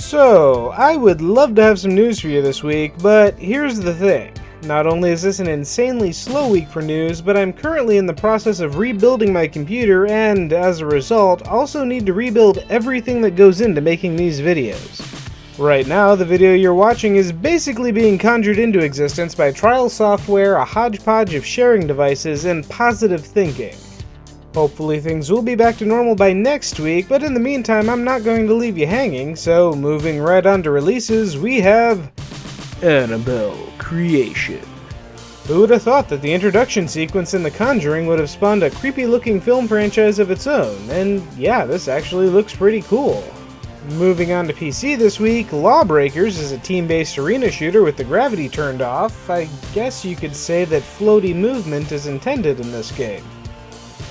So, I would love to have some news for you this week, but here's the thing. Not only is this an insanely slow week for news, but I'm currently in the process of rebuilding my computer and, as a result, also need to rebuild everything that goes into making these videos. Right now, the video you're watching is basically being conjured into existence by trial software, a hodgepodge of sharing devices, and positive thinking. Hopefully things will be back to normal by next week, but in the meantime I'm not going to leave you hanging, so moving right on to releases, we have Annabelle Creation. Who would have thought that the introduction sequence in The Conjuring would have spawned a creepy looking film franchise of its own, and yeah, this actually looks pretty cool. Moving on to PC this week, Lawbreakers is a team-based arena shooter with the gravity turned off. I guess you could say that floaty movement is intended in this game.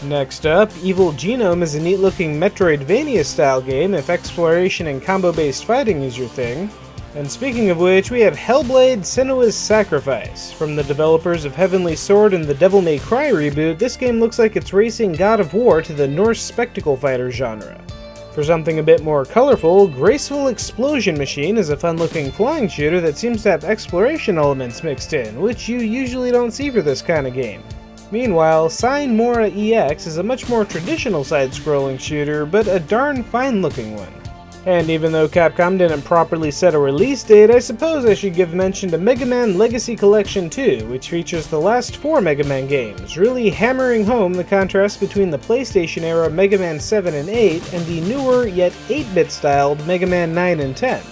Next up, Evil Genome is a neat-looking Metroidvania-style game if exploration and combo-based fighting is your thing. And speaking of which, we have Hellblade: Senua's Sacrifice. From the developers of Heavenly Sword and the Devil May Cry reboot, this game looks like it's racing God of War to the Norse spectacle fighter genre. For something a bit more colorful, Graceful Explosion Machine is a fun-looking flying shooter that seems to have exploration elements mixed in, which you usually don't see for this kind of game. Meanwhile, Sign Mora EX is a much more traditional side-scrolling shooter, but a darn fine-looking one. And even though Capcom didn't properly set a release date, I suppose I should give mention to Mega Man Legacy Collection 2, which features the last 4 Mega Man games, really hammering home the contrast between the PlayStation-era Mega Man 7 and 8 and the newer, yet 8-bit styled Mega Man 9 and 10.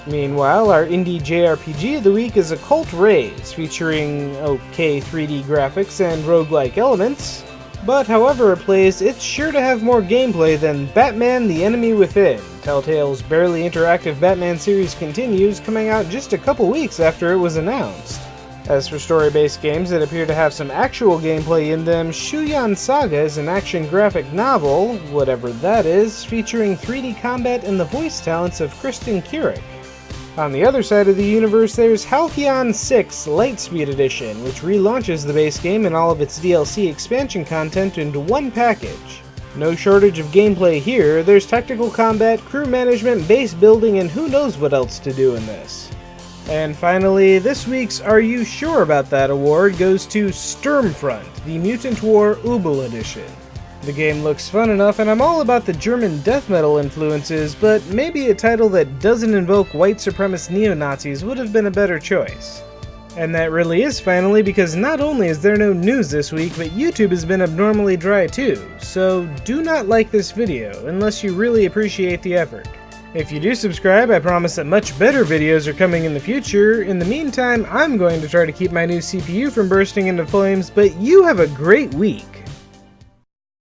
Meanwhile, our indie JRPG of the week is Occult Rays, featuring okay 3D graphics and roguelike elements, but however it plays, it's sure to have more gameplay than Batman: The Enemy Within. Telltale's barely interactive Batman series continues, coming out just a couple weeks after it was announced. As for story-based games that appear to have some actual gameplay in them, Shuyan Saga is an action graphic novel, whatever that is, featuring 3D combat and the voice talents of Kristen Kierick. On the other side of the universe, there's Halcyon 6 Lightspeed Edition, which relaunches the base game and all of its DLC expansion content into one package. No shortage of gameplay here, there's tactical combat, crew management, base building, and who knows what else to do in this. And finally, this week's Are You Sure About That award goes to Sturmfront, the Mutant War Ubel Edition. The game looks fun enough, and I'm all about the German death metal influences, but maybe a title that doesn't invoke white supremacist neo-Nazis would have been a better choice. And that really is finally because not only is there no news this week, but YouTube has been abnormally dry too, so do not like this video unless you really appreciate the effort. If you do subscribe, I promise that much better videos are coming in the future. In the meantime, I'm going to try to keep my new CPU from bursting into flames, but you have a great week.